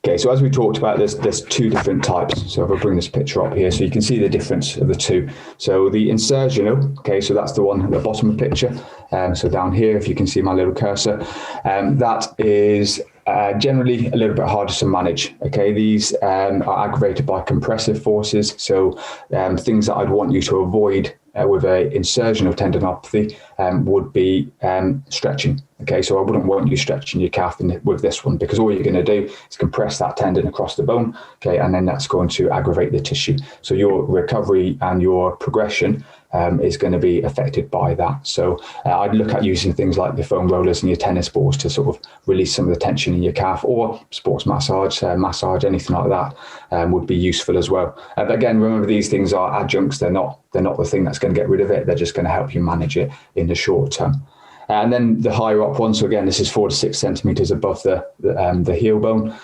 Okay, so as we talked about, there's two different types. So if I bring this picture up here, so you can see the difference of the two. So the insertional, okay, so that's the one at the bottom of the picture. So down here, if you can see my little cursor, that is generally a little bit harder to manage. Okay, these are aggravated by compressive forces. So things that I'd want you to avoid with a insertional tendinopathy would be stretching. Okay, so I wouldn't want you stretching your calf with this one, because all you're going to do is compress that tendon across the bone. Okay, and then that's going to aggravate the tissue. So your recovery and your progression is going to be affected by that. So I'd look at using things like the foam rollers and your tennis balls to sort of release some of the tension in your calf, or sports massage, anything like that would be useful as well. But again, remember, these things are adjuncts. They're not the thing that's going to get rid of it. They're just going to help you manage it in the short term. And then the higher up one, so again, this is 4 to 6 centimeters above the heel bone.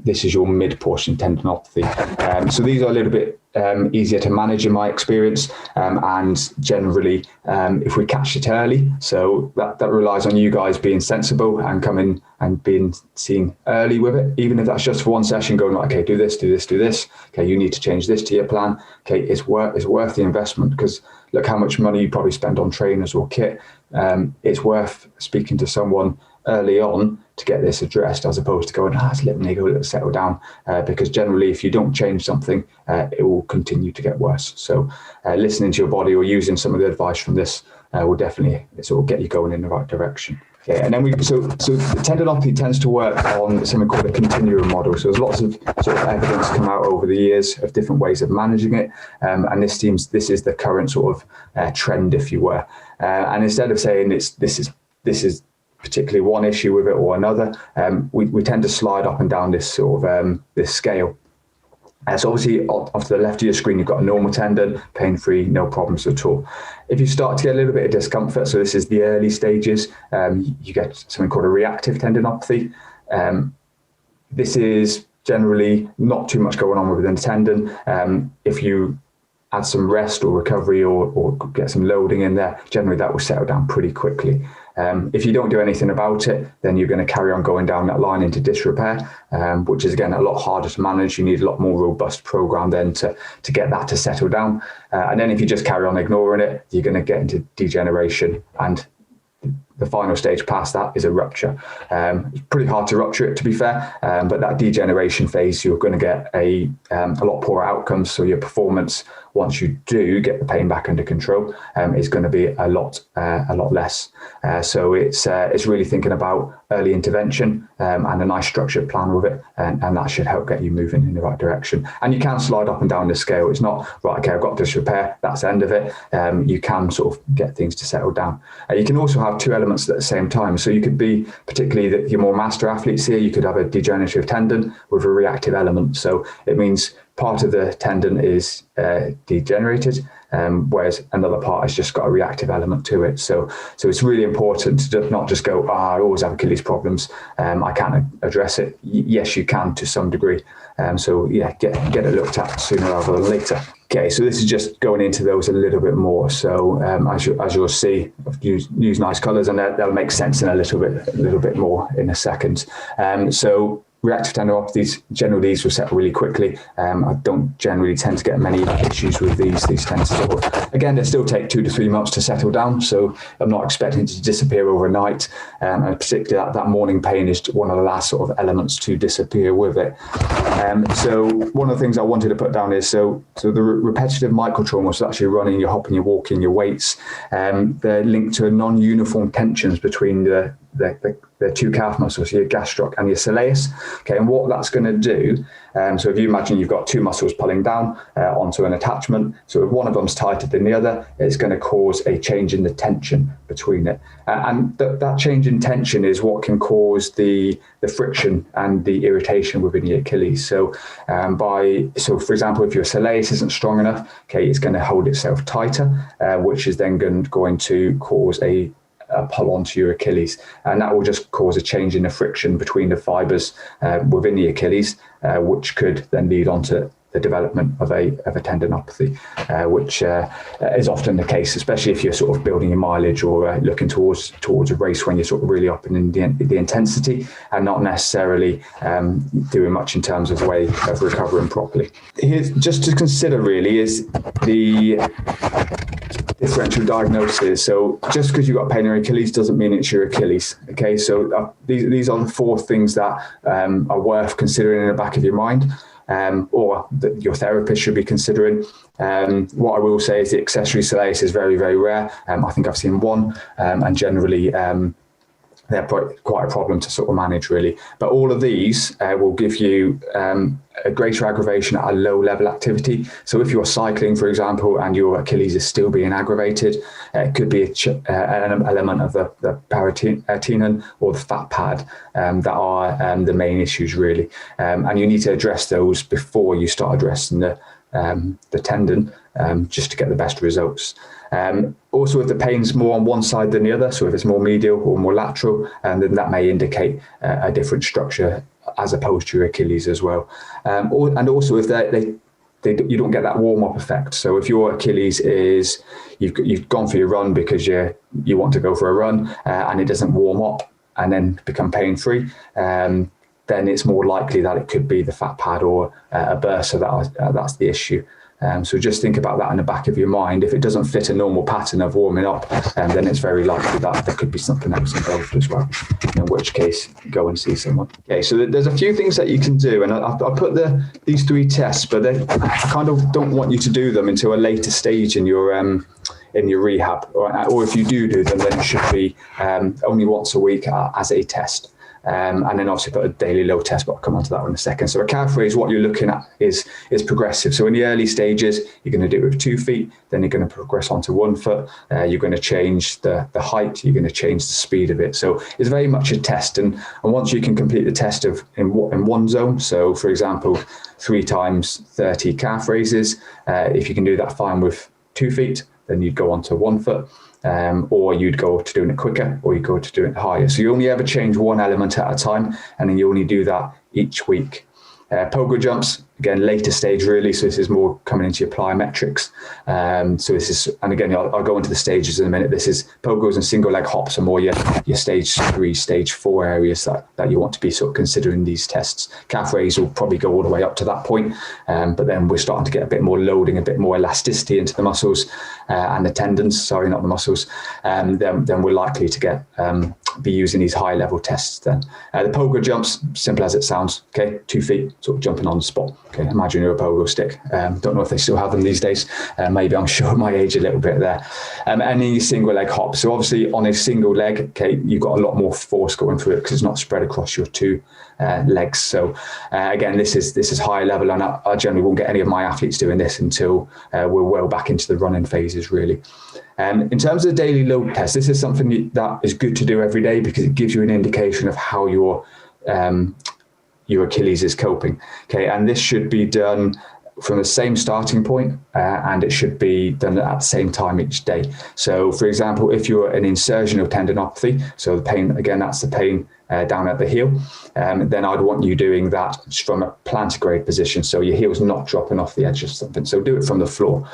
This is your mid portion tendinopathy. So these are a little bit easier to manage in my experience, and generally if we catch it early, so that relies on you guys being sensible and coming and being seen early with it, even if that's just for one session, going, okay, do this, okay, you need to change this to your plan. Okay, it's worth the investment, because look how much money you probably spend on trainers or kit. It's worth speaking to someone early on to get this addressed, as opposed to going, let's let me go, settle down, because generally if you don't change something, it will continue to get worse. So listening to your body or using some of the advice from this will definitely sort of get you going in the right direction. Okay, and then so tendinopathy tends to work on something called a continuum model. So there's lots of sort of evidence come out over the years of different ways of managing it, and this is the current sort of trend, if you were. And instead of saying this is particularly one issue with it or another, we tend to slide up and down this sort of this scale. So obviously off to the left of your screen, you've got a normal tendon, pain-free, no problems at all. If you start to get a little bit of discomfort, so this is the early stages, you get something called a reactive tendinopathy. This is generally not too much going on within the tendon. If you add some rest or recovery or get some loading in there, generally that will settle down pretty quickly. If you don't do anything about it, then you're going to carry on going down that line into disrepair, which is again a lot harder to manage. You need a lot more robust program then to get that to settle down. And then if you just carry on ignoring it, you're going to get into degeneration, and the final stage past that is a rupture. It's pretty hard to rupture it, to be fair, but that degeneration phase, you're going to get a lot poorer outcomes. So your performance, once you do get the pain back under control, is going to be a lot less. So it's really thinking about early intervention and a nice structured plan with it, and that should help get you moving in the right direction. And you can slide up and down the scale. It's not right, okay, I've got this repair, that's the end of it. You can sort of get things to settle down. You can also have two elements at the same time. So you could be, particularly that you're more master athletes here, you could have a degenerative tendon with a reactive element. So it means part of the tendon is degenerated, whereas another part has just got a reactive element to it. So it's really important to not just go, I always have Achilles problems, I can't address it. Yes, you can to some degree. So yeah, get it looked at sooner rather than later. Okay, so this is just going into those a little bit more. So as you'll see, I've used nice colours, and that'll make sense in a little bit more in a second. So reactive tendinopathies, generally these will settle really quickly. I don't generally tend to get many issues with these. These tend to sort of, again, they still take 2 to 3 months to settle down. So I'm not expecting it to disappear overnight. And particularly that morning pain is one of the last sort of elements to disappear with it. So one of the things I wanted to put down is, so the repetitive microtrauma, so actually running, you're hopping, you're walking, your weights, they're linked to non-uniform tensions between the two calf muscles, your gastroc and your soleus. Okay, and what that's going to do, so if you imagine you've got two muscles pulling down onto an attachment, so if one of them's tighter than the other, it's going to cause a change in the tension between it. And that change in tension is what can cause the friction and the irritation within your Achilles. So for example, if your soleus isn't strong enough, okay, it's going to hold itself tighter, which is then going to cause a pull onto your Achilles, and that will just cause a change in the friction between the fibers within the Achilles, which could then lead on to the development of a tendinopathy, which is often the case, especially if you're sort of building your mileage or looking towards a race when you're sort of really up in the intensity and not necessarily doing much in terms of way of recovering properly. Here's just to consider really is the differential diagnosis. So just because you've got pain in your Achilles doesn't mean it's your Achilles. Okay, so these are the 4 things that are worth considering in the back of your mind, or that your therapist should be considering. What I will say is the accessory soleus is very, very rare. I think I've seen 1, and generally they're quite a problem to sort of manage really. But all of these will give you a greater aggravation at a low level activity. So if you're cycling, for example, and your Achilles is still being aggravated, it could be an element of the paratenon or the fat pad that are the main issues really. And you need to address those before you start addressing the tendon, just to get the best results. Also, if the pain's more on one side than the other, so if it's more medial or more lateral, then that may indicate a different structure as opposed to your Achilles as well. And also if you don't get that warm-up effect. So if your Achilles is, you've gone for your run because you want to go for a run, and it doesn't warm up and then become pain-free, then it's more likely that it could be the fat pad or a bursa that's the issue. So just think about that in the back of your mind. If it doesn't fit a normal pattern of warming up, then it's very likely that there could be something else involved as well, in which case go and see someone. Okay, so there's a few things that you can do, and I put these 3 tests, but I kind of don't want you to do them until a later stage in your rehab, or if you do them, then it should be only once a week as a test. And then obviously put a daily load test, but I'll come on to that in a second. So a calf raise, what you're looking at is progressive. So in the early stages, you're going to do it with 2 feet, then you're going to progress onto 1 foot. You're going to change the height, you're going to change the speed of it. So it's very much a test. And once you can complete the test in one zone, so for example, 3 times 30 calf raises, if you can do that fine with 2 feet, then you'd go on to 1 foot. Or you'd go to doing it quicker, or you go to doing it higher. So you only ever change one element at a time, and then you only do that each week. Pogo jumps, again, later stage really, so this is more coming into your plyometrics. So this is, and again, I'll go into the stages in a minute. This is pogos and single leg hops are more your stage 3, stage 4 areas that you want to be sort of considering these tests. Calf raise will probably go all the way up to that point, but then we're starting to get a bit more loading, a bit more elasticity into the muscles and the tendons, sorry, not the muscles, then we're likely to be using these high level tests then. The pogo jumps, simple as it sounds, okay, 2 feet, sort of jumping on the spot. Okay, imagine you're a pogo stick. Don't know if they still have them these days. Maybe I'm sure my age a little bit there. Any single leg hop. So obviously on a single leg, okay, you've got a lot more force going through it because it's not spread across your 2 legs. So again, this is high level, and I generally won't get any of my athletes doing this until we're well back into the running phases really. In terms of the daily load test, this is something that is good to do every day because it gives you an indication of how your Achilles is coping. Okay, and this should be done from the same starting point, and it should be done at the same time each day. So for example, if you're an insertional tendinopathy, so the pain, again, that's the pain down at the heel, then I'd want you doing that from a plantigrade position, so your heel's not dropping off the edge of something. So do it from the floor.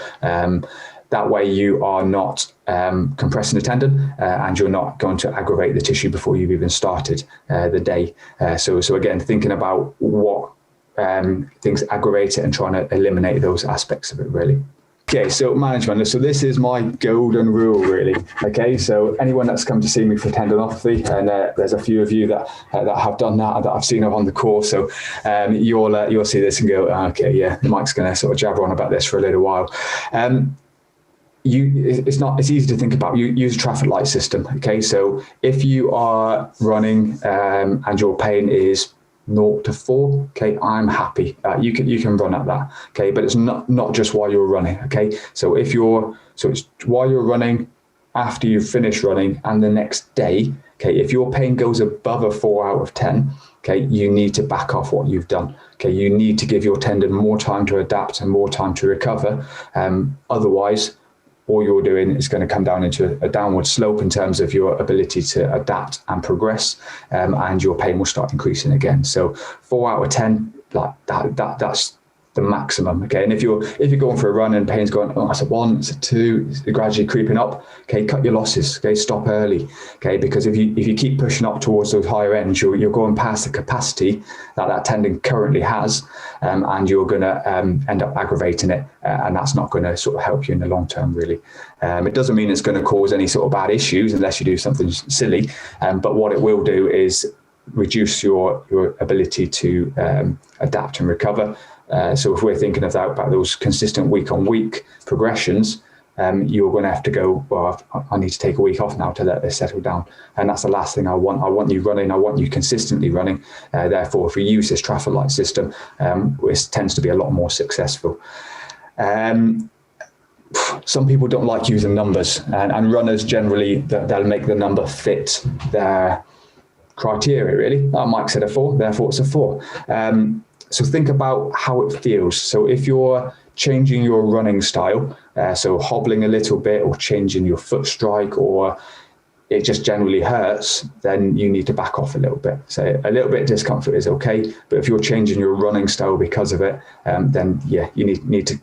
That way you are not compressing the tendon and you're not going to aggravate the tissue before you've even started the day. So again, thinking about what things aggravate it and trying to eliminate those aspects of it really. Okay, so management. So this is my golden rule really. Okay, so anyone that's come to see me for tendinopathy, and there's a few of you that have done that I've seen on the course. So you'll see this and go, okay, yeah, Mike's going to sort of jabber on about this for a little while. It's easy to think about. You use a traffic light system. Okay, so if you are running and your pain is 0 to 4, okay, I'm happy. You can run at that. Okay, but it's not just while you're running. Okay, so it's while you're running, after you finish running, and the next day. Okay, if your pain goes above a 4 out of 10, okay, you need to back off what you've done. Okay, you need to give your tendon more time to adapt and more time to recover. Otherwise, all you're doing is going to come down into a downward slope in terms of your ability to adapt and progress, and your pain will start increasing again. So 4 out of 10, like that's the maximum. Okay, and if you're going for a run and pain's going, oh, that's a 1, it's a 2, it's gradually creeping up. Okay, cut your losses. Okay, stop early. Okay, because if you keep pushing up towards those higher ends, you're going past the capacity that tendon currently has, and you're going to end up aggravating it, and that's not going to sort of help you in the long term, really. It doesn't mean it's going to cause any sort of bad issues unless you do something silly, but what it will do is reduce your ability to adapt and recover. So if we're thinking about those consistent week-on-week progressions, you're going to have to go, well, I need to take a week off now to let this settle down. And that's the last thing I want. I want you running. I want you consistently running. Therefore, if we use this traffic light system, it tends to be a lot more successful. Some people don't like using numbers, and runners generally, they'll make the number fit their criteria, really. Mike said a 4, therefore it's a 4. So think about how it feels. So if you're changing your running style, so hobbling a little bit or changing your foot strike, or it just generally hurts, then you need to back off a little bit. So a little bit of discomfort is okay, but if you're changing your running style because of it, then yeah, you need to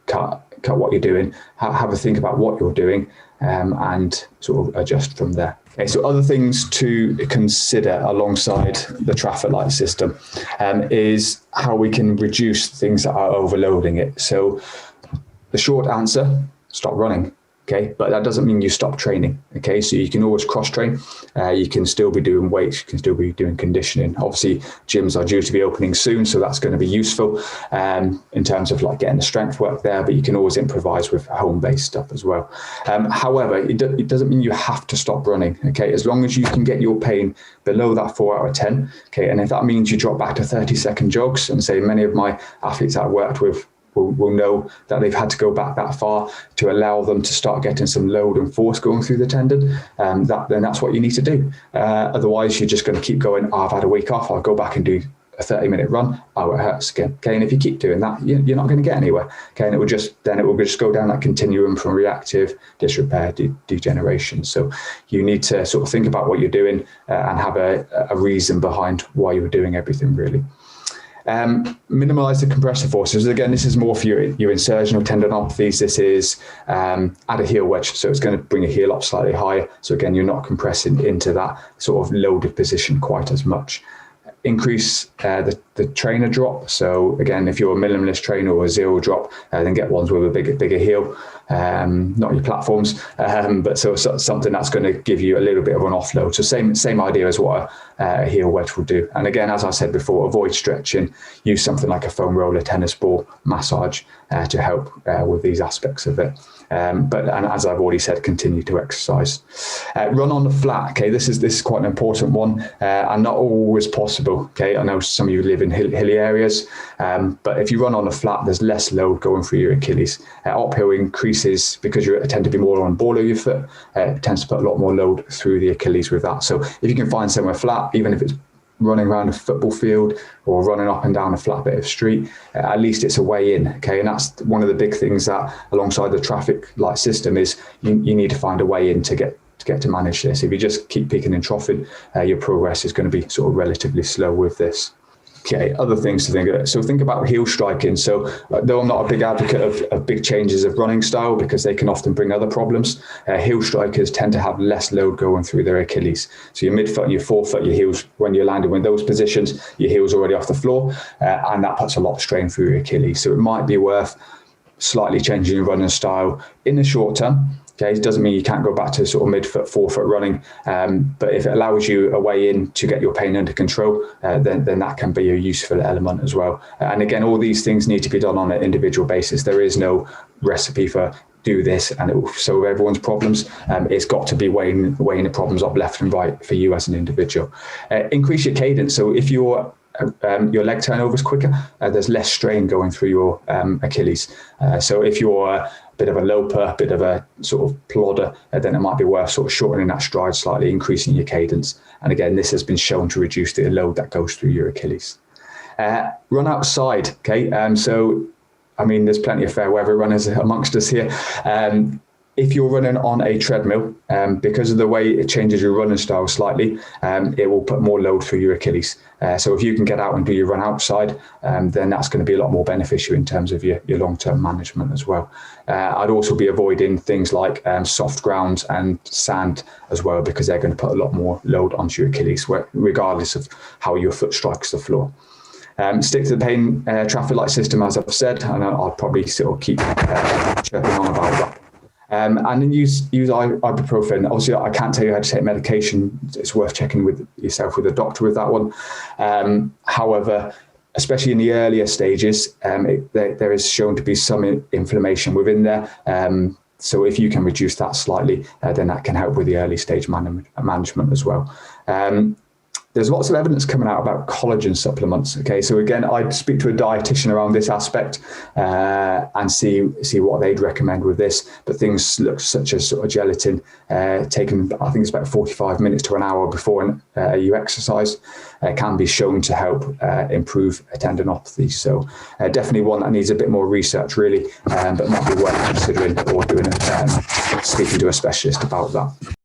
cut what you're doing, have a think about what you're doing, and sort of adjust from there. Okay, so other things to consider alongside the traffic light system is how we can reduce things that are overloading it. So the short answer, stop running. Okay, but that doesn't mean you stop training. Okay, so you can always cross train. You can still be doing weights, you can still be doing conditioning. Obviously, gyms are due to be opening soon, so that's going to be useful in terms of like getting the strength work there, but you can always improvise with home-based stuff as well. However, it doesn't mean you have to stop running. Okay, as long as you can get your pain below that 4 out of 10. Okay, and if that means you drop back to 30-second jogs, and say many of my athletes I've worked with will know that they've had to go back that far to allow them to start getting some load and force going through the tendon, then that's what you need to do. Otherwise, you're just going to keep going, oh, I've had a week off, I'll go back and do a 30-minute run, oh, it hurts again. Okay, and if you keep doing that, you're not going to get anywhere. Okay, and it will just go down that continuum from reactive, disrepair, degeneration. So you need to sort of think about what you're doing and have a reason behind why you're doing everything, really. Minimize the compressive forces. Again, this is more for your insertional tendinopathies. This is add a heel wedge, so it's going to bring your heel up slightly higher. So again, you're not compressing into that sort of loaded position quite as much. Increase the trainer drop. So again, if you're a minimalist trainer or a zero drop, then get ones with a bigger heel, not your platforms, but so something that's going to give you a little bit of an offload. So same idea as what a heel wedge will do. And again, as I said before, avoid stretching. Use something like a foam roller, tennis ball, massage to help with these aspects of it. And as I've already said, continue to exercise. Run on the flat. Okay, this is quite an important one, and not always possible. Okay, I know some of you live in hilly areas, but if you run on the flat, there's less load going through your Achilles. Uphill increases because you tend to be more on the ball of your foot. It tends to put a lot more load through the Achilles with that. So if you can find somewhere flat, even if it's running around a football field or running up and down a flat bit of street, at least it's a way in. Okay, and that's one of the big things that alongside the traffic light system is you need to find a way in to get to manage this. If you just keep peaking and troughing, your progress is going to be sort of relatively slow with this. Okay, other things to think about. So think about heel striking. So though I'm not a big advocate of big changes of running style because they can often bring other problems, heel strikers tend to have less load going through their Achilles. So your midfoot and your forefoot, your heels, when you're landing in those positions, your heel's already off the floor, and that puts a lot of strain through your Achilles. So it might be worth slightly changing your running style in the short term. Okay, it doesn't mean you can't go back to sort of midfoot, forefoot running, but if it allows you a way in to get your pain under control, then that can be a useful element as well. And again, all these things need to be done on an individual basis. There is no recipe for do this and it will solve everyone's problems. It's got to be weighing the problems up left and right for you as an individual. Increase your cadence. So if your leg turnover is quicker, there's less strain going through your Achilles. So if you're a bit of a loper, bit of a sort of plodder, then it might be worth sort of shortening that stride slightly, increasing your cadence. And again, this has been shown to reduce the load that goes through your Achilles. Run outside. Okay, so I mean, there's plenty of fair weather runners amongst us here. if you're running on a treadmill, because of the way it changes your running style slightly, it will put more load through your Achilles. So if you can get out and do your run outside, then that's going to be a lot more beneficial in terms of your long-term management as well. I'd also be avoiding things like soft grounds and sand as well, because they're going to put a lot more load onto your Achilles, regardless of how your foot strikes the floor. Stick to the pain traffic light system, as I've said, and I'll probably sort of keep chirping on about that. And then use ibuprofen. Obviously, I can't tell you how to take medication. It's worth checking with yourself with a doctor with that one. However, especially in the earlier stages, there is shown to be some inflammation within there. So if you can reduce that slightly, then that can help with the early stage management as well. There's lots of evidence coming out about collagen supplements. Okay, so again, I'd speak to a dietitian around this aspect and see what they'd recommend with this. But things such as sort of gelatin, taken, I think it's about 45 minutes to an hour before you exercise, can be shown to help improve tendinopathy. So definitely one that needs a bit more research, really, but might be worth considering or speaking to a specialist about that.